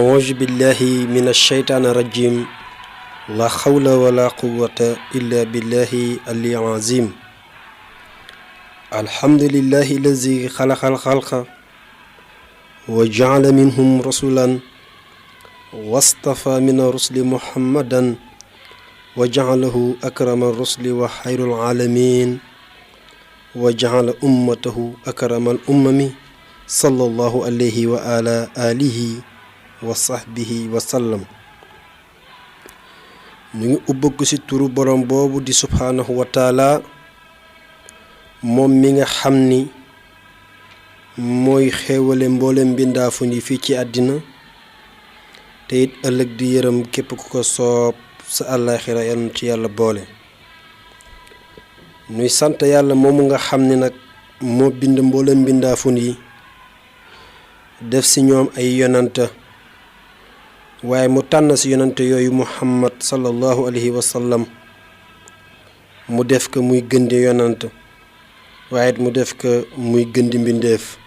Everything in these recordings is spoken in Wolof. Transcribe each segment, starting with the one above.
أعوذ بالله من الشيطان الرجيم لا حول ولا قوة إلا بالله العلي العظيم الحمد لله الذي خلق الخلق وجعل منهم رسولا واصطفى من الرسل محمدا وجعله أكرم الرسل وخير العالمين وجعل أمته أكرم الأمم صلى الله عليه وعلى آله وصحبه وسلم ñu ngi ubbeeku ci turu borom boobu di subhaanahu wa taala moom mi nga xam ni mooy xéewale mboolem mbindaafu ni fii ci àddina te it ëllëg di yërëm képp ku ko soob sa àllaaxira yan ci yàlla boole nuy sant yàlla moomu nga xam ni nag moo bind mboolem mbindaafu yi def ci ñoom ay yonanta waaye mu tànn ci yonante yooyu muhammad sallallahu alayhi wa sallam mu def ko muy gëndi yonant waaye mu def ko muy gëndi mbindeef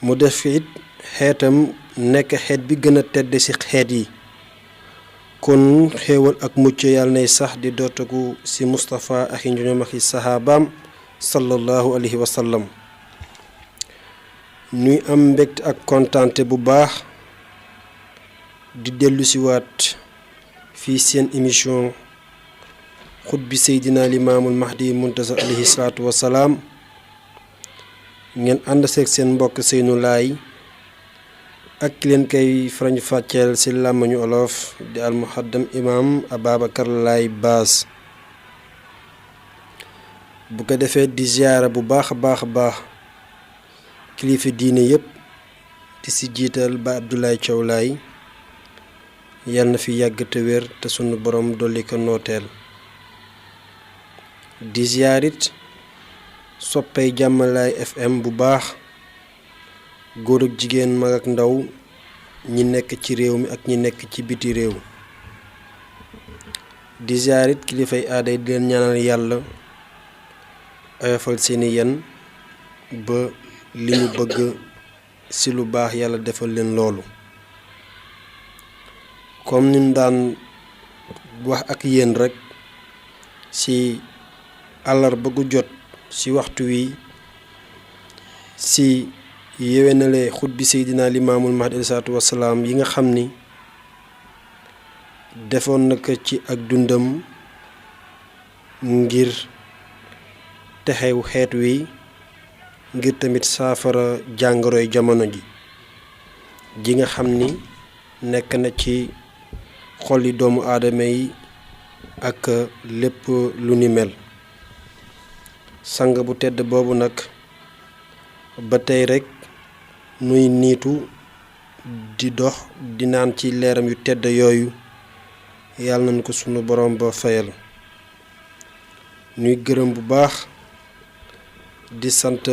mu def it xeetam nekk xeet bi gën a tedd ci xeet yi kon xéewal ak mucc yàlla nay sax di dootaku ci Mustafa ak ñoñom ak saxaabaam sallallahu alayhi wa sallam ñuy am mbégte ak kontaante bu baax di dellu si waat fii seen émission xutbi seydina limaamul mahdi muntazar alayhi salaatu wasalaam ngeen ànd seeg seen mbokk Seynou Laye ak ki leen koy farañ fàcceel ci làmmiñu olof di almuhaddam imam Ababacar Laye Bass bu ko defee di ziyaara bu baax a baax kilifa diine yépp di ci jiital ba Abdoulaye Thiaw Laye yal na fi yàgg te wér te sunu borom dolli ko nooteel di ziyaarit soppay Jàmmalaay FM bu baax góor ak jigéen mag ak ndaw ñi nekk ci réew mi ak ñi nekk ci biti réew di ziyaarit kilifay aaday di leen ñaanal yàlla oyofal seeni yen ba li ñu bëgg ci lu baax yàlla defal leen loolu comme ni daan wax ak yéen rekk ci àllarba gu jot ci waxtu wi ci yéwénale xutbi seydina limaamul mahdi alayhi salaatu wasalaam yi nga xam ni defoon na ko ci ak dundam ngir texew xeet wi ngir tamit saafara jàngoroy jamono ji nga xam ni nekk na ci xoli doomu aadama yi ak lépp lu ni mel sang bu tedd boobu nag ba tey rekk nuy niitu di dox di naan ci leeram yu tedd yooyu yàlla nañ ko sunu borom ba fayal ñuy gërëm bu baax di sant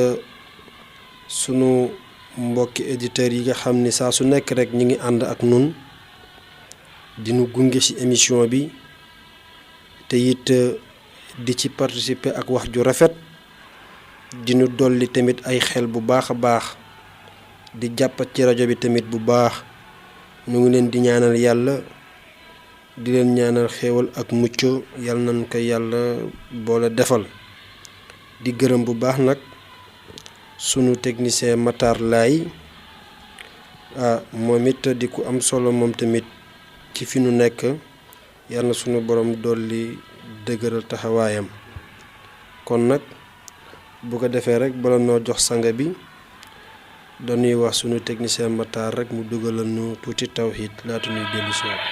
sunu mbokki éditeurs yi nga xam ni saa su nekk rekk ñu ngi ànd ak nun dinu gunge ci émission bi te it di ci participer ak wax ju rafet dinu dolli tamit ay xel bu baax a baax di jàppat ci rajo bi tamit bu baax ñu ngi leen di ñaanal yàlla di leen ñaanal xéewal ak mucc yàlla nañ ko yàlla boole defal di gërëm bu baax nag sunu technicien Matar Laye moom it di ku am solo moom tamit ci fi nu nekk yàlla na sunu borom dolli dëgëral taxawaayam kon nag bu ko defee rek bala noo jox sanga bi dañuy wax sunu technicien Matar rek mu dugalal nu tuuti tawhid laata ñuy dellu si waat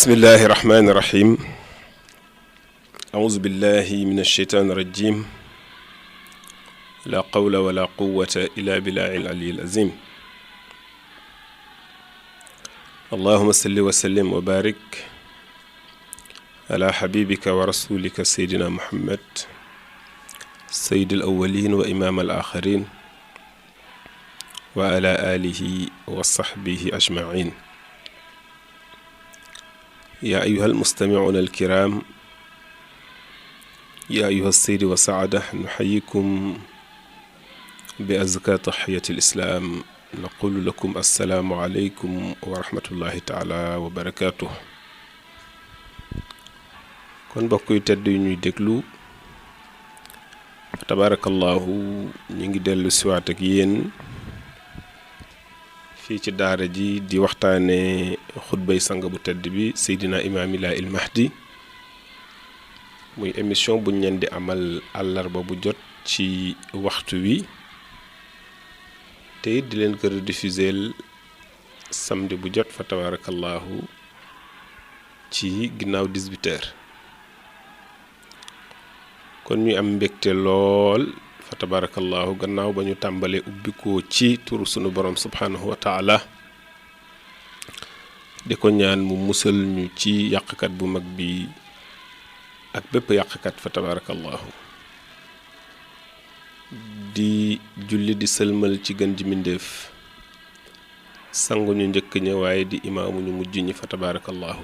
بسم الله الرحمن الرحيم أعوذ بالله من الشيطان الرجيم لا قول ولا قوة إلا بالله العلي العظيم اللهم صل وسلم وبارك على حبيبك ورسولك سيدنا محمد سيد الأولين وإمام الآخرين وعلى آله وصحبه أجمعين يا أيها المستمعون الكرام يا أيها السيد وسعادة نحييكم بأزكى تحية الإسلام نقول لكم السلام عليكم ورحمة الله تعالى وبركاته kon mbokk yu tedd yu ñuy déglu tabarakallahu ñu ngi dellu siwaat ak yéen fii ci daara ji di waxtaane xutbay sang bu tedd bi Seydina Imaam Ilaahil Mahdi muy émission buñ leen di amal àllarba bu jot ci waxtu wi te it di leen ko rediffuseel samedi bu jot fa tabarakallahu ci ginnaaw 18h kon ñu am mbégte lool fa tabarakallahu gannaaw ba ñu tàmbalee ubbikoo ci turu sunu borom subhanahu wa taala di ko ñaan mu musal ñu ci yàqkat bu mag bi ak bépp yàqkat fa tabarakallahu di julli di sëlmal ci gën ji mbindéef sangu ñu njëkk ña waaye di imaamu ñu mujj ñi fa tabarakallahu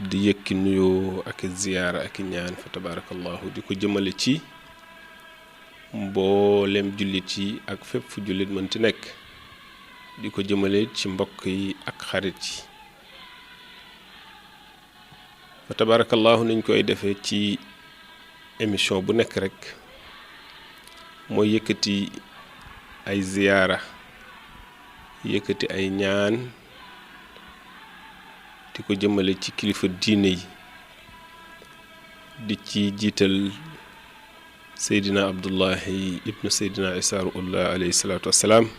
di yëkki nuyoo ak ziyaara ak ñaan fa tabarakallahu di ko jëmale ci mboolem jullit yi ak fépp fu jullit mënti nekk di ko jëmale ci mbokk yi ak xarit yi fa tabarakallahu niñ koy defee ci émission bu nekk rek mooy yëkkati ay ziyaara yëkkati ay ñaan di ko jëmale ci kilifa diine yi di ci jiital Seydina Abdullahi ibnu Seydina Isaa Ruhullah alayhi salaatu wassalaam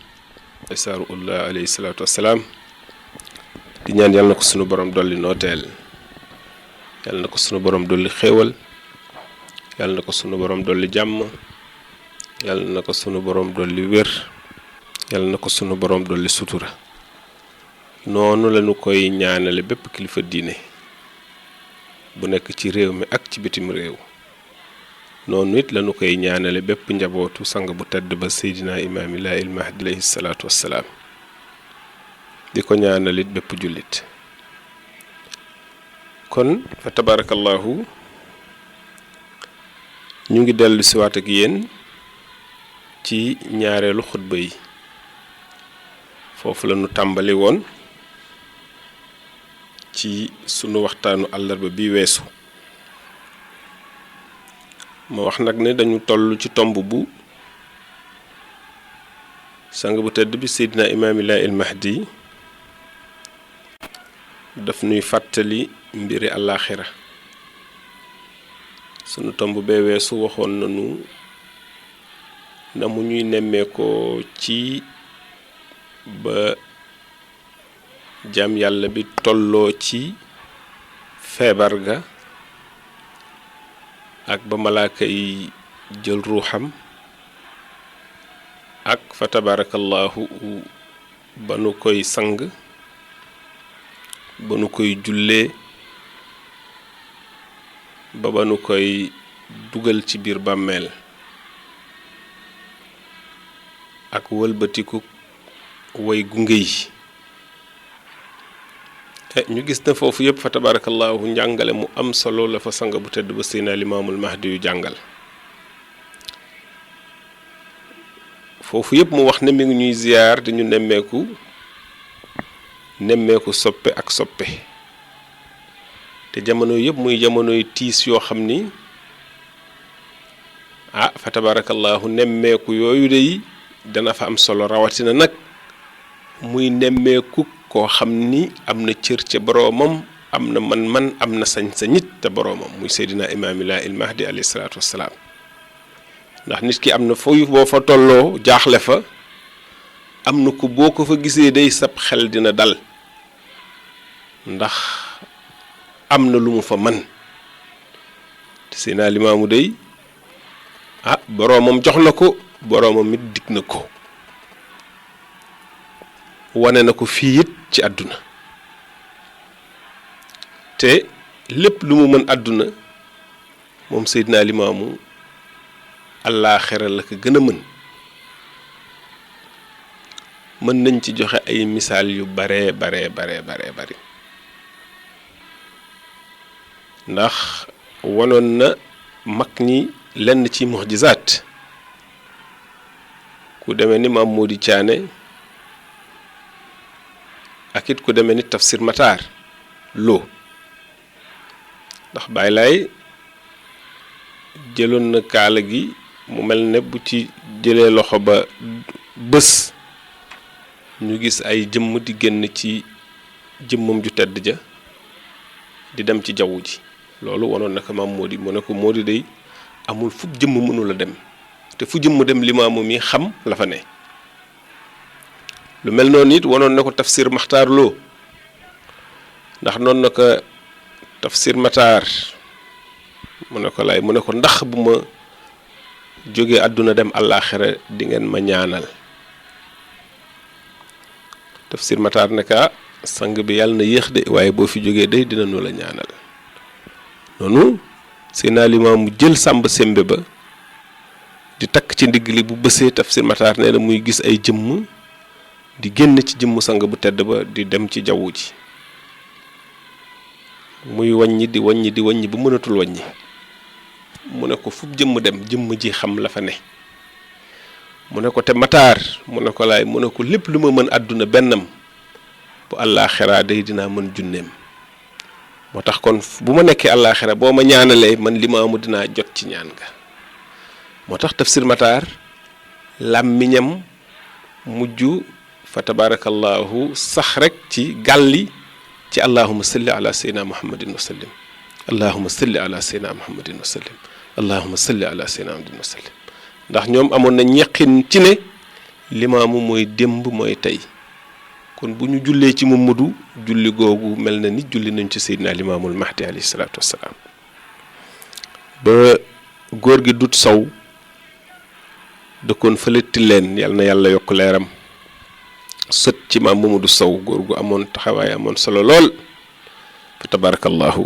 Isaa Ruhullah alayhi salaatu wassalaam di ñaan yàlla na ko sunu borom dolli nooteel yàlla na ko sunu borom dolli xéewal yàlla na ko sunu borom dolli jàmm yàlla na ko sunu borom dolli wér yàlla na ko sunu borom dolli sutura noonu lañu koy ñaanale bépp kilifa diine bu nekk ci réew mi ak ci bitim réew noonu it lañu koy ñaanale bépp njabootu sang bu tedd ba Seydina Imaam Ilaahil Mahdi alayhi salaatu wassalaam di ko ñaanalit bépp jullit kon fa tabarakallahu ñu ngi dellu siwaat ak yéen ci ñaareelu xutba yi foofu lañu tàmbali woon ci sunu waxtaanu àllarba bi weesu ma wax nag ne dañu toll ci tomb bu sang bu tedd bi Seydina Imaam Ilaahil Mahdi daf nuy fàttali mbiri àllaaxira sunu tomb bee weesu waxoon nañu na mu ñuy nemmeekoo ci ba jaam yàlla bi tolloo ci feebar ga ak ba malaaka yi jël ruuxam ak fa tabarakallahu ba nu koy sang ba nu koy jullee ba nu koy dugal ci biir bàmmeel ak wëlbatiku way gunge yi ñu gis na foofu yëpp fa tabarakallahu njàngale mu am solo la fa sang bu tedd ba Seydina Limaamul Mahdi yu jàngal foofu yëpp mu wax ne mi ngi ñuy ziyaar di ñu nemmeeku soppe ak soppe te jamono yëpp muy jamonoy tiis yoo xam ni fa tabarakallahu nemmeeku yooyu de dana fa am solo rawatina nag muy nemmeeku koo xam ni am na cër ca boroomam am na man-man am na sañ-sañit te boroomam muy Seydina Imaam Ilaahil Mahdi alayhi salaatu wassalaam ndax nit ki am na fooyu boo fa tolloo jaaxle fa am na ko boo ko fa gisee day sab xel dina dal ndax am na lu mu fa man te Seydina Limaamu day boroomam jox na ko boroomam it dig na ko wane na ko fii it ci àdduna te lépp lu mu mën àdduna moom Seydina Limaamu àllaaxira la ko gën a mën nañ ci joxe ay misaal yu bare ndax wanoon na mag ñi lenn ci muxjizaat ku demee ni Maam Mody Thiané ak it ku demee ni Tafsir Matar Lo ndax Baay Laay jëloon na kaala gi mu mel ne bu ci jëlee loxo ba bés ñu gis ay jëmm di génn ci jëmmam ju tedd ja di dem ci jaww ji loolu wanoon na ko Maam Mody mu ne ko Mody day amul fu jëmm mënula dem te fu jëmm dem Limaamu mi xam la fa ne lu mel noonu it wanoon na ko Tafsir Maxtaar Lo ndax noonu na ko Tafsir Matar mu ne ko lay mu ne ko ndax bu ma jógee àdduna dem àllaaxira di ngeen ma ñaanal Tafsir Matar ne ka sang bi yàlla na yéex de waaye boo fi jógee day dina nu la ñaanal noonu Seydina Limaamu jël sàmb sembe ba di takk ci ndigg li bu bësee Tafsir Matar nee na muy gis ay jëmm di génn ci jëmmu sang bu tedd ba di dem ci jaww ji muy wàññi di wàññi bu mënatul wàññi mu ne ko fu jëmm dem jëmm ji xam la fa ne mu ne ko te Matar mu ne ko laay mu ne ko lépp lu ma mën àdduna bennam bu àllaaxira day dinaa mën junneem moo tax kon bu ma nekkee àllaaxira boo ma ñaanalee man Limaamu dinaa jot ci ñaan ga moo tax Tafsir Matar làmmiñam mujj fa tabarakallahu sax rek ci gàlli ci allahumma salli ala sayyidina muhammadin wa sallim allahumma salli ala sayyidina muhammadin wa sallim allahumma salli ala sayyidina muhammadin wa sallim ndax ñoom amoon na ñeqin ci ne Limaamu mooy démb mooy tey kon bu ñu jullee ci Mamadu julli googu mel na ni julli nañ ci Seydina Limaamul Mahdi alayhi salaatu wassalaam ba góor gi Dut Sow dëkkoon fële Tilleen yal na yàlla yokk leeram sët ci maam Mamadu Sow góor gu amoon taxawaay amoon solo lool fa tabarakallahu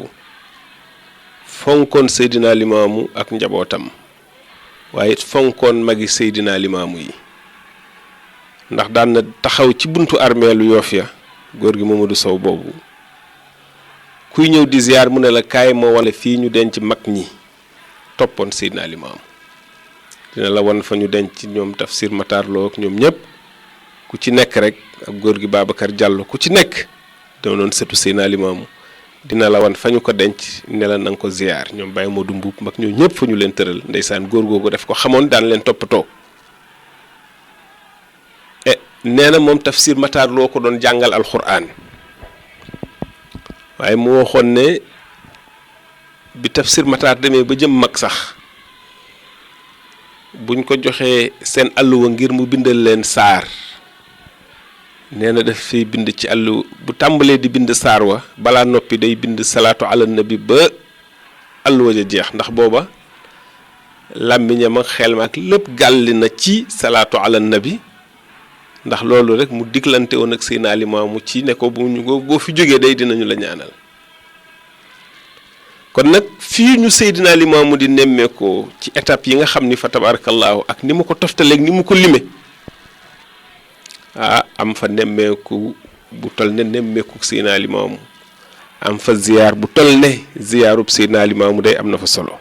fonkoon Seydina Limaamu ak njabootam waaye it fonkoon magi Seydina Limaamu yi ndax daan na taxaw ci buntu armeelu Yoof ya góor gi Mamadu Sow boobu kuy ñëw di ziyaar mu ne la kaay moo wala fii ñu denc mag ñi toppoon Seydina Limaamu dina la wan fa ñu denc ñoom Tafsir Matar Lo ak ñoom ñëpp ku ci nekk rek ak góor gi Babacar Diallo ku ci nekk doonoon sëtu Seydina Limaamu dina la wan fa ñu ko denc ne la nanga ko ziyaar ñoom Baye Modou Mbuub mag ñoo ñëpp fa ñu leen tëral ndeysaan góor googu def ko xamoon daan leen toppatoo nee na moom Tafsir Matar Lo ko doon jàngal alxuraan waaye mu waxoon ne bi Tafsir Matar demee ba jëm mag sax buñ ko joxee seen àlluwa ngir mu bindal leen saar nee na daf fiy bind ci àllu bu tàmbalee di bind saar wa balaa noppi day bind salaatu ala nabi ba àlluwa ja jeex ndax booba làmmiñam ak xel ma ak lépp gàlli na ci salaatu ala nabi ndax loolu rek mu diglante woon ak Seydina Limaamu ci ne ko boo fi jógee day dinañu la ñaanal kon nag fii ñu Seydina Limaamu di nemmeekoo ci étape yi nga xam ni fa tabarakallahu ak ni mu ko toftaleeg ni mu ko lime am fa nemmeeku bu tol ne nemmeeku Seydina Limaamu am fa ziyaar bu tol ne ziyaarub Seydina Limaamu day am na fa solo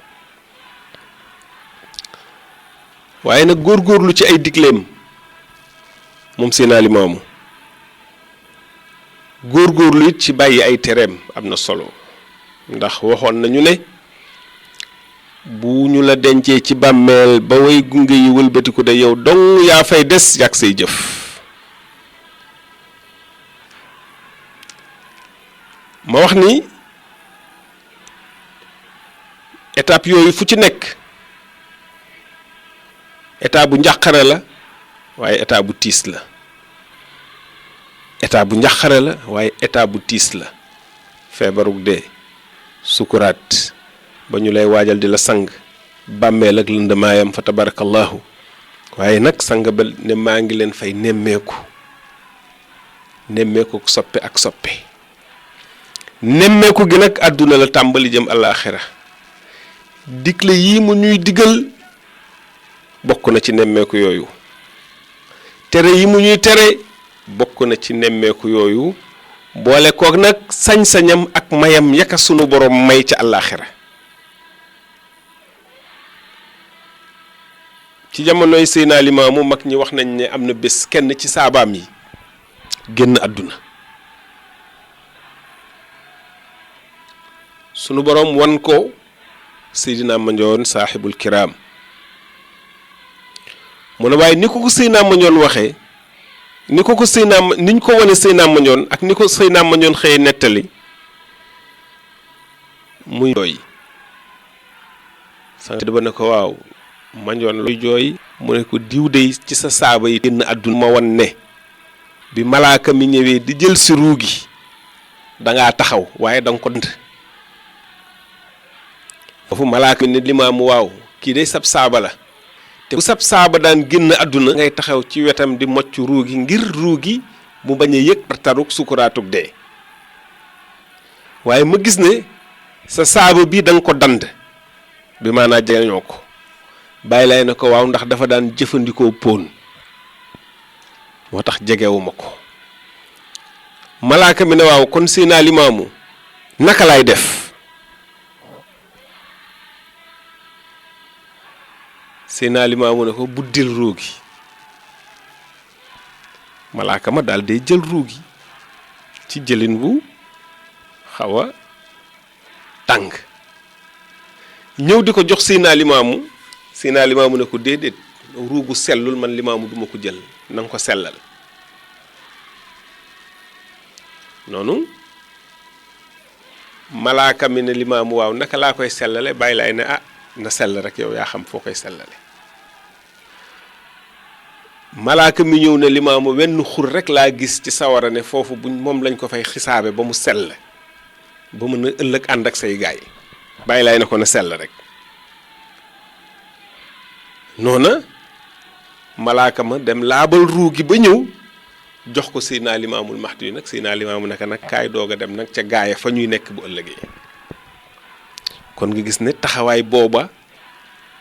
waaye nag góorgóorlu ci ay digleem moom Seydina Limaamu góorgóorlu it ci bàyyi ay tereem am na solo ndax waxoon nañu ne bu ñu la dencee ci bàmmeel ba way gunge yi wëlbatiku de yow dong yaa fay des yàgg say jëf ma wax ni étape yooyu fu ci nekk état bu njàqare la waaye état bu tiis la état bu njàqare la waaye état bu tiis la feebarug dee sukuraat ba ñu lay waajal di la sang bàmmeel ak lëndamaayam fa tabarakallahu waaye nag sang ba ne maa ngi leen fay nemmeeku soppe ak soppe nemmeeku gi nag àdduna la tàmbali jëm àllaaxira digle yii mu ñuy digal bokk na ci nemmeeku yooyu tere yi mu ñuy tere bokk na ci nemmeeku yooyu boole koog nag sañ-sañam ak mayam yaka sunu borom may ca àllaaxira ci jamonoy Seydina Limaamu mag ñi wax nañ ne am na bés kenn ci saabaam yi génn àdduna sunu borom wan ko Seydina Mandione saaxibul kiraam mu ne waaye ni ko Seydina Mandione waxee niñ ko wane Seydina Mandione ak ni ko Seydina Mandione xëye nettali muy jooy sant ba ne ko waaw Mandione luy jooy mu ne ko diw dey ci sa saaba yi génn àdduna ma wan ne bi malaaka mi ñëwee di jël si ruu gi dangaa taxaw waaye danga ko dënd foofu malaaka mi ne Limaamu waaw kii day sab saaba la te bu sab saaba daan génn àdduna ngay taxaw ci wetam di mocc ruu gi ngir ruu gi mu bañ a yëg taruk sukuraatug dee waaye ma gis ne sa saaba bi danga ko dand bi maanaa jëriñoo ko bàyyi lay na ko waaw ndax dafa daan jëfandikoo póon moo tax jegewuma ko malaaka mi ne waaw kon Seydina Limaamu naka laay def Seydina Limaamu ne ko buddil ruu gi malaaka ma daal day jël ruu gi ci jëlin bu xaw a tàng ñëw di ko jox Seydina Limaamu ne ko déedéet ruugu sellul man Limaamu duma ko jël na nga ko sellal noonu malaaka mi ne Limaamu waaw naka laa koy sellale bàyyi laay ne na sell rek yow yaa xam foo koy sellale malaaka mi ñëw ne Limaamu wenn xur rek laa gis ci sawara ne foofu buñ moom lañ ko fay xisaabe ba mu sell ba mën a ëllëg ànd ak say gaay bàyyi laay ne ko na sell rek noona malaaka ma dem laabal ruu gi ba ñëw jox ko Seydina Limaamul Mahdi nag Seydina Limaamu naka nag kaay doog a dem nag ca gaaya fa ñuy nekk bu ëllëgee kon nga gis ne taxawaay booba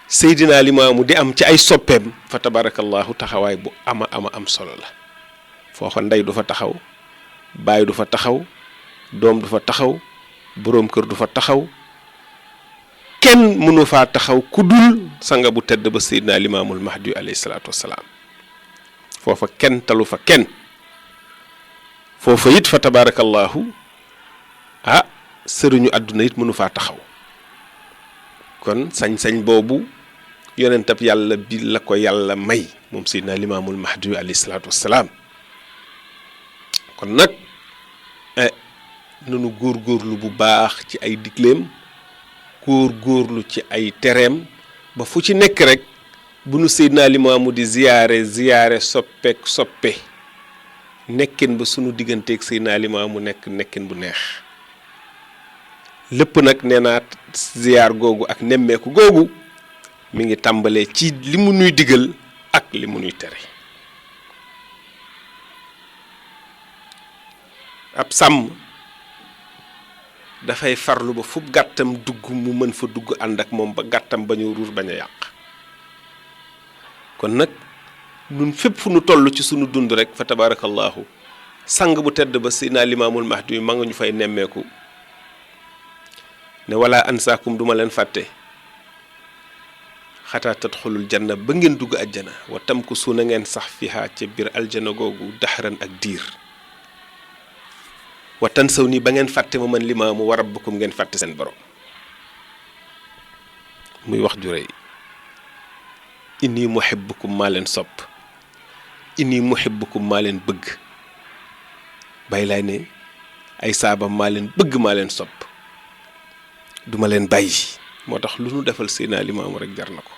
Seydina Limaamu di am ci ay soppeem fa tabarakallahu taxawaay bu ama am solo la foofa ndey du fa taxaw baay du fa taxaw doom du fa taxaw boroom kër du fa taxaw kenn mënu faa taxaw ku dul sanga bu tedd ba Seydina Limaamul Mahdi alayhi salaatu wassalaam foofa kenn talu fa kenn foofa it fa tabarakallahu sëriñu àdduna it mënu faa taxaw kon sañ-sañ boobu yonentab yàlla bi la ko yàlla may moom Seydina Limaamul Mahdi alayhi salaatu wassalaam kon nag nanu góorgóorlu bu baax ci ay digleem góorgóorlu ci ay tereem ba fu ci nekk rek bu nu Seydina Limaamu di ziyaare soppeek soppe nekkin ba sunu digganteeg Seydina Limaamu nekkin bu neex lépp nag nee naa ziyaar googu ak nemmeeku googu mi ngi tàmbalee ci li mu nuy digal ak li mu nuy tere ab sàmm dafay farlu ba fu gàttam dugg mu mën fa dugg ànd ak moom ba gàttam bañu ruur bañ a yàq kon nag nun fépp fu nu toll ci sunu dund rek fa tabarakallahu sang bu tedd ba Seydina Limaamul Mahdi ma nga ñu fay nemmeeku ne wala ansaakum duma leen fàtte xataa tadxulul janna ba ngeen dugg àjjana wa tam ku suuna ngeen sax fiha ca biir aljana googu daxaran ak diir wa tan saw nii ba ngeen fàtte ma man Limaamu wa rabbukum ngeen fàtte seen borom muy wax ju rëy inni muhibbukum maa leen sopp inni muhibbukum maa leen bëgg bàyyi laay ne ay saaba maa leen bëgg maa leen sopp duma leen bàyyi moo tax lu nu defal Seydina Limaamu rek jar na ko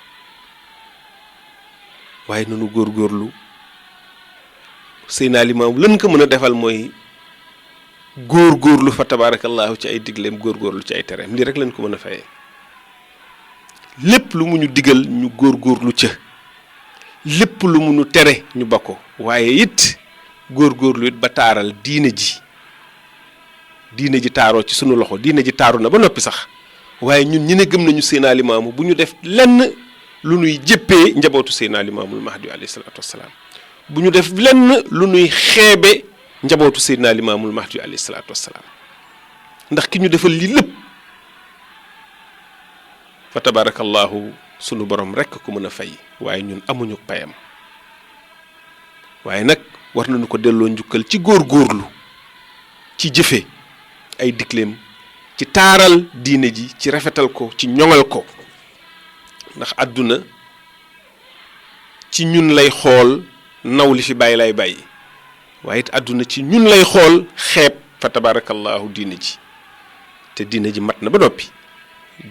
waaye nanu góorgóorlu Seydina Limaamu lan ko mën a defal mooy góorgóorlu fa tabaarakallaahu ci ay digleem góorgóorlu ci ay tereem lii rek lañ ko mën a fayee lépp lu mu ñu digal ñu góorgóorlu ca lépp lu mu ñu tere ñu ba ko waaye it góorgóorlu it ba taaral diine ji taaroo ci sunu loxo diine ji taaru na ba noppi sax waaye ñun ñi ne gëm nañu Seydina Limaamu bu ñu def lenn lu nuy jëppee njabootu Seydina Limaamul Mahdi alayhi salaatu wassalaam bu ñu def lenn lu nuy xeebe njabootu Seydina Limaamul Mahdi alayhi salaatu wassalaam ndax ki ñu defal lii lépp fa tabarakallahu sunu borom rekk ko mën a fay waaye ñun amuñu payam waaye nag war nañu ko delloo njukkal ci góorgóorlu ci jëfe ay digleem ci taaral diine ji ci rafetal ko ci ñoŋal ko ndax àdduna ci ñun lay xool naw li fi bàyyi lay bàyyi waaye it àdduna ci ñun lay xool xeeb fa tabarakallahu diine ji te diine ji mat na ba noppi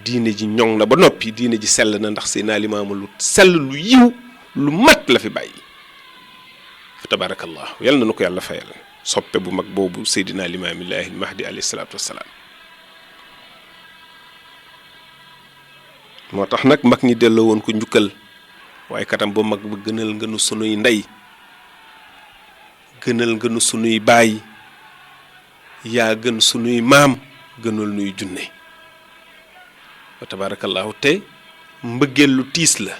diine ji ñoŋ na ba noppi diine ji sell na ndax Seydina Limaamu lu sell lu yiw lu mat la fi bàyyi fa tabarakallahu yal na nu ko yàlla fayal soppe bu mag boobu Seydina Limaamillaahi Mahdi alayhi salaatu wassalaam moo tax nag mag ñi delloo woon ko njukkal waaye katam ba mag ba gënal nga nu sunuy ndey gënal nga nu sunuy baay yaa gën sunuy maam gënal nuy junne wa tabarakallahu te mbëggeel lu tiis la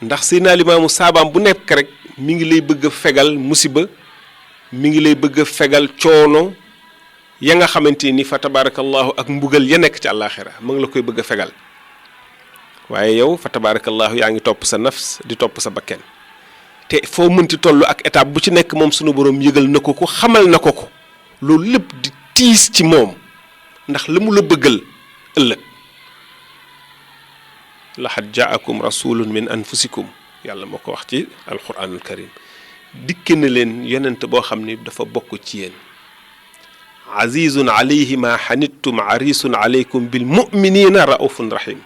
ndax Seydina Limaamu saabaam bu nekk rek mi ngi lay bëgg a fegal musiba mi ngi lay bëgg a fegal coono ya nga xamante ni fa tabarakallahu ak mbugal ya nekk ci àllaaxira ma ngi la koy bëgg a fegal waaye yow fa tabarakallahu yaa ngi topp sa nafs di topp sa bakken te foo mënti toll ak étape bu ci nekk moom sunu borom yëgal na ko ko xamal na ko ko loolu lépp di tiis ci moom ndax la mu la bëggal ëllëg laxad jaakum rasulun min anfusikum yàlla moo ko wax ci alquranul karim dikke na leen yonent boo xam ni dafa bokk ci yéen azizun alayhi ma xanittum arisun alaykum bil muminina raufun rahim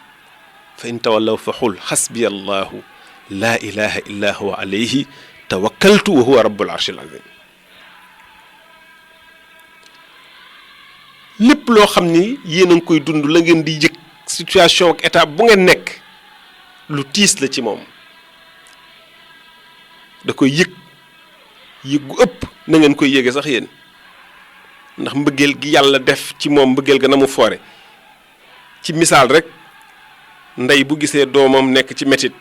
fa in tawallaw fa xul xasbiya allahu laa ilaha illa huwa alayhi tawakkaltu wa huwa rabbul arshil azim lépp loo xam ni yéen a ngi koy dund la ngeen di yëg situation ak étape bu ngeen nekk lu tiis la ci moom da koy yëg gu ëpp na ngeen koy yëge sax yéen ndax mbëggeel gi yàlla def ci moom mbëggeel ga na mu foore ci misaal rek ndey bu gisee doomam nekk ci metit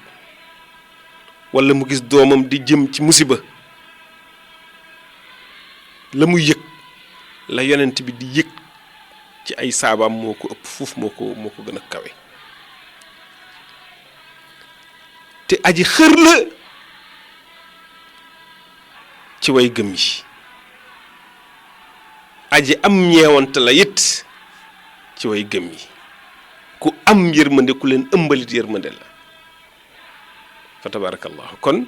walla mu gis doomam di jëm ci musiba la muy yëg la yonent bi di yëg ci ay saabaam moo ko ëpp fuuf moo ko gën a kawe te aji xër la ci way gëm yi aji am ñeewante la it ci way gëm yi ku am yërmande ku leen ëmbalit yërmande la fa tabarakallahu kon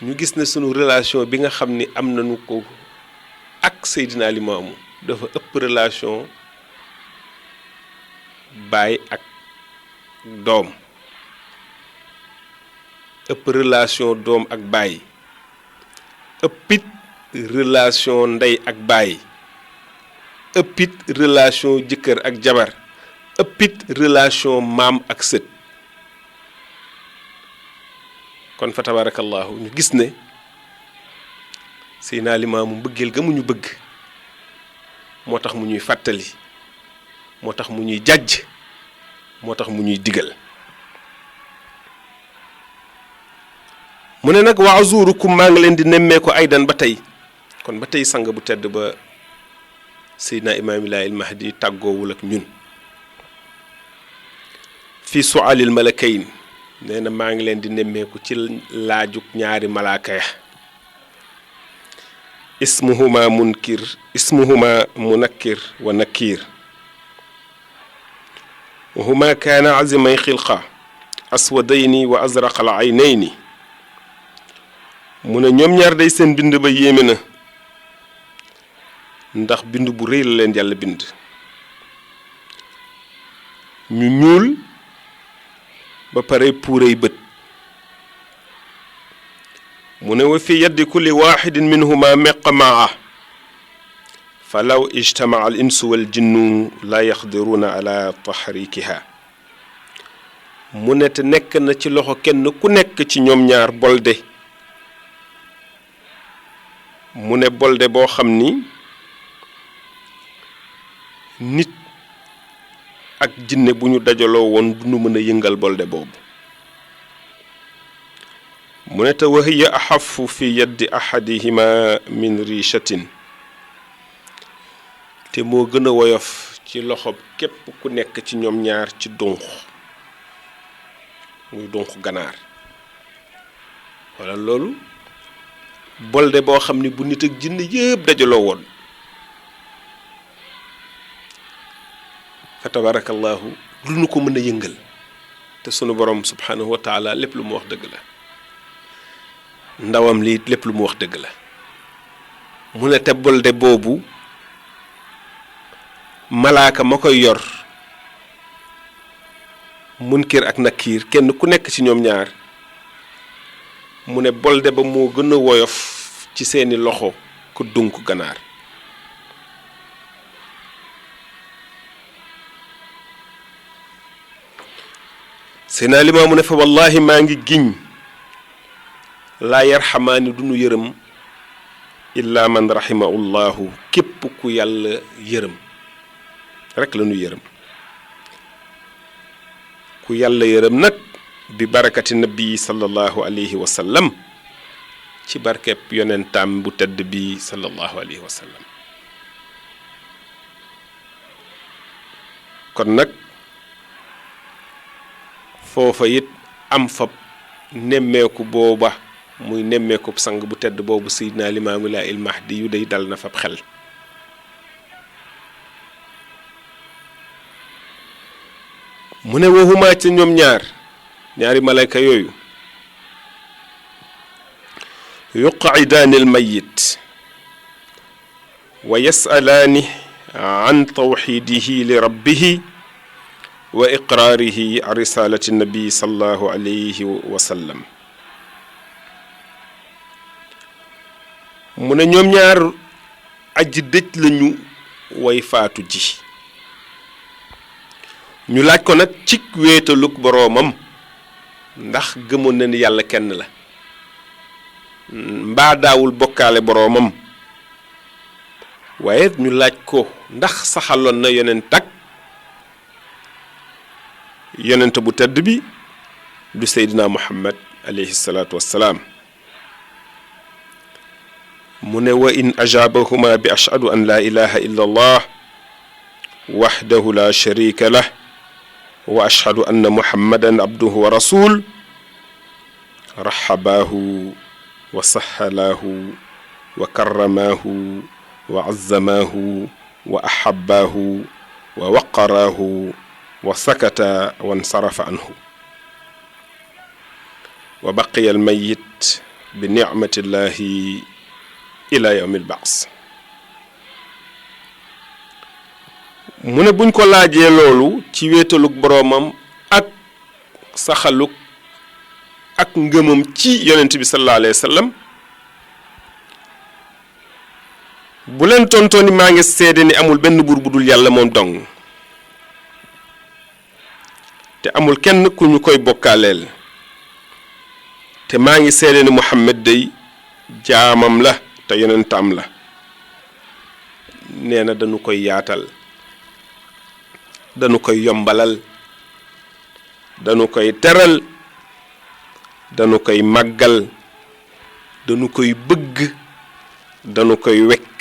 ñu gis ne sunu relation bi nga xam ni am nañu ko ak Seydina Limaamu dafa ëpp relation baay ak doom ëpp relation doom ak baay ëppit relation ndey ak baay ëppit relation jëkkër ak jabar ëppit relation maam ak sët kon fa tabarakallahu ñu gis ne Seydina Limaamu mbëggeel ga mu ñu bëgg moo tax mu ñuy fàttali moo tax mu ñuy jàjj moo tax mu ñuy digal mu ne nag wa azurukum maa ngi leen di nemmee ko aydan ba tey kon ba tey sang bu tedd ba Seydina Imaamillaahi Mahdi tàggoowul ak ñun fi su'aalil malakayn nee na maa ngi leen di nemmeeku ci laajug ñaari malaaka ya ismuhuma munakkir wa nakiir wa huma kaana azimay xilqa aswadayni wa azraqal aynayni mu ne ñoom ñaar day seen bind ba yéeme na ndax bind bu rëy la leen yàlla bind ñu ñuul ba pare puurey bët mu ne wa fi yaddi kulli waaxidin minhuma meqamaa fa law ijtamaa al insu wal jinnu la yaqdiruuna ala tahrikiha mu ne te nekk na ci loxo kenn ku nekk ci ñoom ñaar bolde mu ne bolde boo xam ni nit ak jinne bu ñu dajaloo woon du ñu mën a yëngal bolde boobu mu ne te wa hiya axafu fi yaddi ahadihima min richatin te moo gën a woyof ci loxo képp ku nekk ci ñoom ñaar ci dunq muy dunq ganaar wala loolu bolde boo xam ni bu nit ak jinne yëpp dajaloo woon fa tabarakallahu lu nu ko mën a yëngal te sunu borom subhanahu wa taala lépp lu mu wax dëgg la ndawam lii lépp lu mu wax dëgg la mu ne te bolde boobu malaaka ma koy yor munkir ak nakiir kenn ku nekk ci ñoom ñaar mu ne bolde ba moo gën a woyof ci seeni loxo ku dunk ganaar Seydina Limaamu ne fa wallahi maa ngi giñ laa yarxamaani du nu yërëm illa man rahimahullahu képp ku yàlla yërëm rek la nu yërëm ku yàlla yërëm nag bi barakati nabi sallallahu alayhi wa sallam ci barkeb yonentam bu tedd bi sallallahu alayhi wa sallam kon nag foofa it am fab nemmeeku booba muy nemmeeku sang bu tedd boobu Seydina Limaamu Laay il Mahdi yu day dal na fab xel mu ne waxumaa ci ñoom ñaari malayka yooyu yuqcidaani almayit wa yasalaani an tawxidihi li rabbihi wa iqraarihi an risalati nabi sallallahu alayhi wa sallam mu ne ñoom ñaar aji dëj lañu way faatu ji ñu laaj ko nag ci wéetalug boroomam ndax gëmoon na ni yàlla kenn la mbaa daawul bokkaale boroomam waaye ñu laaj ko ndax saxaloon na yonent bu tedd bi du Seydina Muhammad alayhi salaatu wassalaam mu ne wa in ajaabahuma bi ashhadu an laa ilaha illa allah waxdahu la sharika lah wa ashhadu anna muhammadan abduhu wa rasul raxabaahu wa saxalaahu wa karramaahu wa azzamaahu wa ahabbaahu wa waqaraahu wa sakata wa nsarafa anhu wa baqiya almayit bi nicmatillahi ila yawmi albaas mu ne buñ ko laajee loolu ci wéetalug boroomam ak saxalug ak ngëmam ci yonent bi sallallahu alayhi wa sallam bu leen tontooni maa ngi seede ni amul benn buur bu dul yàlla moom dong te amul kenn ku ñu koy bokkaaleel te maa ngi seede ni Muhammad day jaamam la te yonentam la nee na dañu koy yaatal dañu koy yombalal dañu koy teral dañu koy màggal dañu koy bëgg dañu koy wekk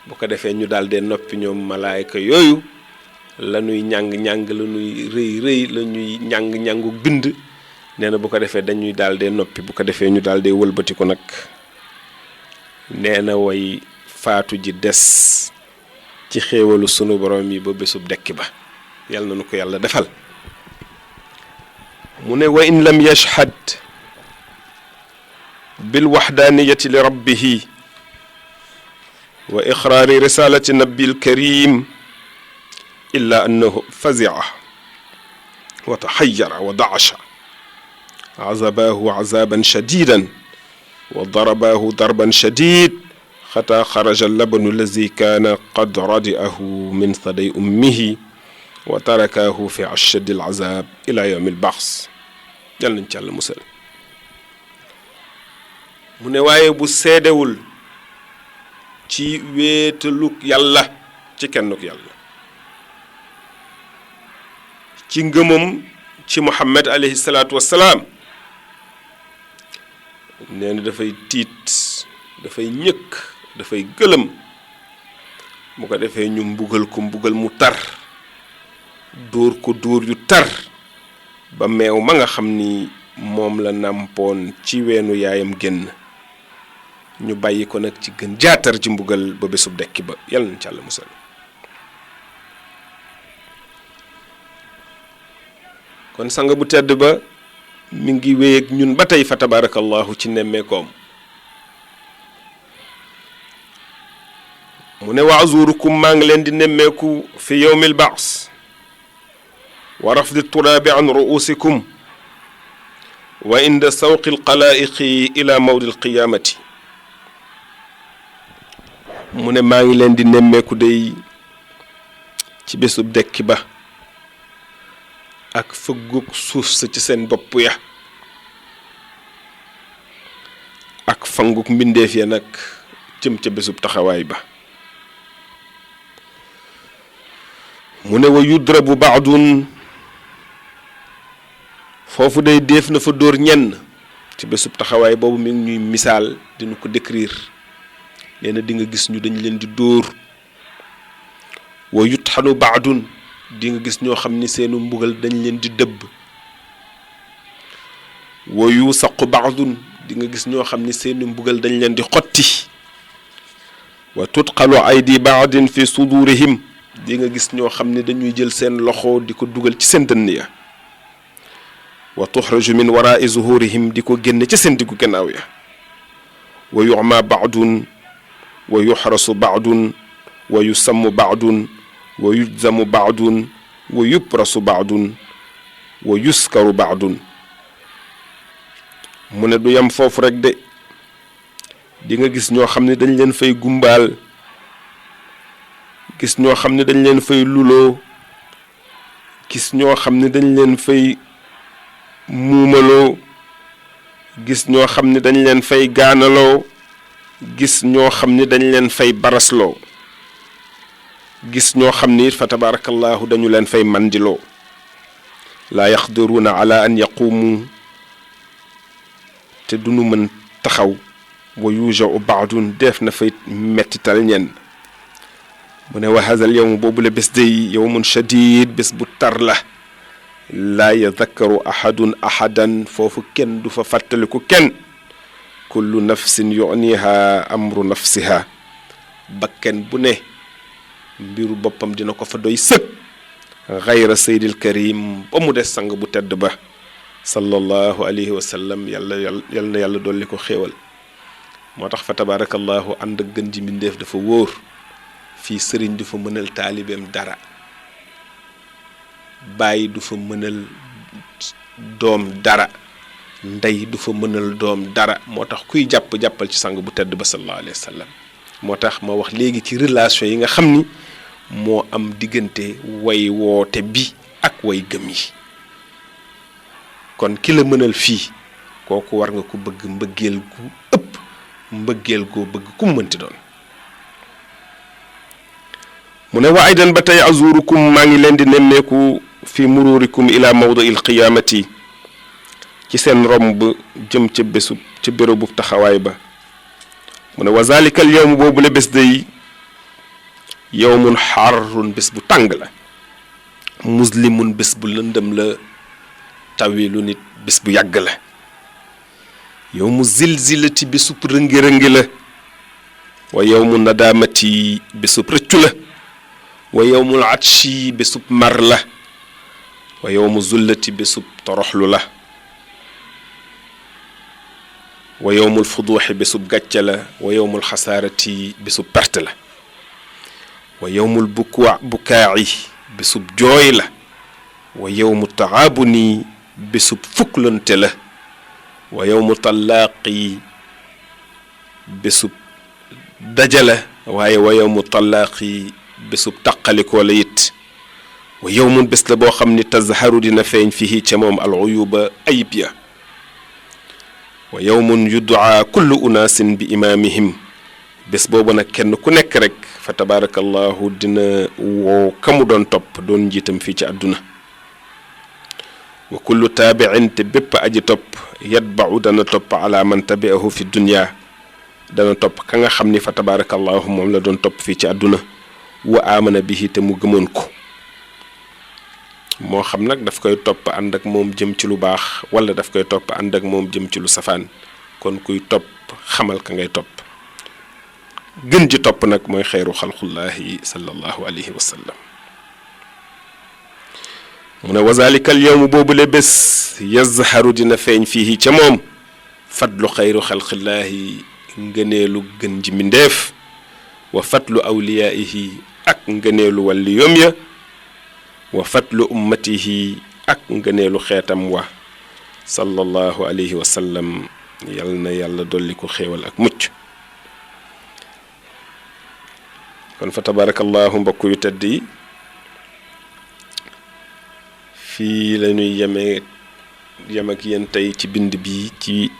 bu ko defee ñu daldi noppi ñoom malaayka yooyu la ñuy ñàng-ñàng la ñuy rëy la ñuy ñàng-ñàngu bind nee na bu ko defee dañuy daldi noppi bu ko defee ñu daldi wëlbati ko nag nee na way faatu ji des ci xéewalu sunu borom yi ba bésub dekki ba yal na nu ko yàlla defal mu ne wa in lam yashhad bil waxdaaniyati li rabbihi wa iqraari risalati nabil karim illa annahu fazia wa taxayara wa daasha azabaahu azaban shadidan wa darabaahu darban shadid xataa xaraja labanu lazi kaana qad radiahu min saday ummihi wa tarakaahu fi ashaddi al azab ila yawmi al bax yal nañ ci Yàlla musal. mu ne waaye bu seedewul ci wéetaluk yàlla ci kennuk yàlla ci ngëmam ci Muhammad alayhi salaatu wassalaam nee na dafay tiit dafay ñëkk dafay gëlëm bu ko defee ñu mbugal ko mbugal mu tar dóor ko dóor yu tar ba meew ma nga xam ni moom la nàmpoon ci weenu yaayam génn ñu bàyyi ko nag ci gën jaatar ci mbugal ba bésub dekki ba yàlla na ci Yàlla musal. kon sang bu tedd ba mi ngi wéy ak ñun ba tey fa tabarakallahu ci nemmeekoom mu ne wa azurukum maa ngi leen di nemmeeku fi yawmil ba's wa rafdi turaabi an ru'usikum wa inda sawqi alqalaa'iqi ila mawdi alqiyaamati mu ne maa ngi leen di nemmeeku day ci bésub dekki ba ak fëggug suuf sa ci seen bopp ya ak fangug mbindeef ya nag jëm ca bésub taxawaay ba mu ne wa yudrabu baadun foofu day def na fa dóor ñenn ci bésub taxawaay boobu mi ngi ñuy misaal dinu ko décrire nee na di nga gis ñu dañ leen di dóor wa yutxanu baadun di nga gis ñoo xam ni seenu mbugal dañ leen di dëbb wa yusaqu baadun di nga gis ñoo xam ni seenu mbugal dañ leen di xotti wa tutqalu aydi baadin fi sudurihim di nga gis ñoo xam ni dañuy jël seen loxo di ko dugal ci seen dënn ya wa tuxraju min waraai zuhurihim di ko génne ci seen diggu gannaaw ya wa yu'ma baadun wa yuxrasu baadun wa yusammu baadun wa yujzamu baadun wa yuprasu baadun wa yuskaru baadun mu ne du yam foofu rek de di nga gis ñoo xam ne dañ leen fay gumbaal gis ñoo xam ne dañ leen fay luloo gis ñoo xam ne dañ leen fay muumaloo gis ñoo xam ne dañ leen fay gaanaloo gis ñoo xam ne dañ leen fay barasloo gis ñoo xam ni fa tabarakallahu dañu leen fay mandiloo laa yaxdiruuna ala an yaquumu te duñu mën taxaw wa yujau baadun def na fay mettital ñenn mu ne wa hazal yowm boobu la bés day yowmun shadid bés bu tar la laa yadakkaru ahadun ahadan foofu kenn du fa fàttaliku kenn kullu nafsin yuniha amru nafsiha bakken bu ne mbiru boppam dina ko fa doy sëg xayra saydil karim ba mu des sang bu tedd ba sallallahu alayhi wa sallam yal na yàlla dolli ko xéewal moo tax fa tabarakallahu ànd ak gën ji mbindeef dafa wóor fii sëriñ du fa mënal taalibeem dara bàyyi du fa mënal doom dara ndey du fa mënal doom dara moo tax kuy jàppal ci sang bu tedd ba sallallahu alayhi wa sallam moo tax ma wax léegi ci relation yi nga xam ni moo am diggante way woote bi ak way gëm yi kon ki la mënal fii kooku war nga ko bëgg mbëggeel gu ëpp mbëggeel goo bëgg ku mu mënti doon mu ne wa aydan ba tey azurukum maa ngi leen di nemmeeku fi mururikum ila mawda'il qiyaamati ci seen romb jëm ca bésu ca bérébu taxawaay ba mu ne wa zalika al yawm boobu la bés day yawmun xarrun bés bu tàng la muslimun bés bu lëndëm la tawilu nit bés bu yàgg la yawmu zilzilati bésub rëngi-rëngi la wa yawmu nadamati bésub rëccu la wa yawmul atshi bésub mar la wa yawmu zullati bésub toroxlu la wa yawmul fuduuxi bésub gàcce la wa yawmul xasaarati bésub perte la wa yawmul bukaa'i bésub jooy la wa yawmu taabuni bésub fukklante la wa yawmu tallaaqi bésub dajala waaye wa yawmu talaaqi bésub taqalikoo la it wa yawmun bés la boo xam ni tazharu dina feeñ fii ca moom al uyuba ayib ya wa yawmun yudaa kullu unaasin bi imaamihim bés boobu nag kenn ku nekk rek fa tabaarakallahu dina woo kamu doon topp doon njiitam fii ci àdduna wa kullu taabiin te bépp aji topp yatbau dana topp ala man tabiahu fi dunya dana topp ka nga xam ni fa tabaarakallahu moom la doon topp fii ci àdduna wa amana bihi te mu gëmoon ko moo xam nag daf koy topp ànd ak moom jëm ci lu baax wala daf koy topp ànd ak moom jëm ci lu safaan kon kuy topp xamal ka ngay topp gën ji topp nag mooy xeyru xalqullahi sallallahu alayhi wa sallam mu ne wazalika al yawmu boobule bés yazharu dina feeñ fii ca moom fadlu xeyru xalqillaahi ngëneelu gën ji mbindéef wa fatlu awliyaihi ak ngëneelu wàlli yom ya wa fatlu ummatihi ak ngëneelu xeetam wa sallallahu alayhi wa sallam yal na yàlla dolli ko xéewal ak mucc kon fa tabarakallahu mbokk yu tedd yi fii la ñuy yem ak yéen tey ci bind bi ci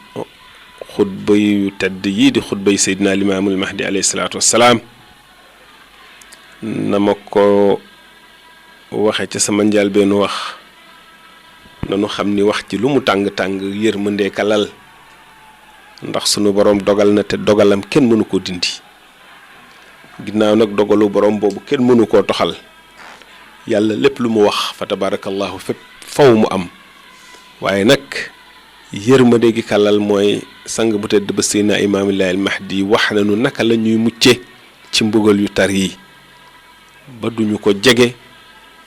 xutba yu tedd yii di xutba yi Seydina Limaamul Mahdi alayhi salaatu wassalaam na ma ko waxe ca sama njëlbeenu wax nanu xam ni wax ci lu mu tàng-tàng yërmande ka lal ndax sunu borom dogal na te dogalam kenn mënu koo dindi ginnaaw nag dogalu borom boobu kenn mënu koo toxal yàlla lépp lu mu wax fa tabarakallahu fépp faw mu am waaye nag yërmande gi kalal mooy sang bu tedd ba Seydina Imaamillaahi al-Mahdi wax nañu naka la ñuy mucce ci mbugal yu tar yi ba duñu ko jege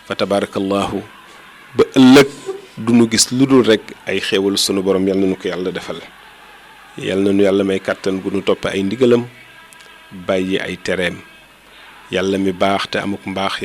fa tabarakallahu ba ëllëg duñu gis lu dul rek ay xéewal sunu borom yal nañu ko yàlla defal yal nañu yàlla may kàttan gu nu topp ay ndigalam bàyyi ay tereem yàlla mi baax te amuk mbaax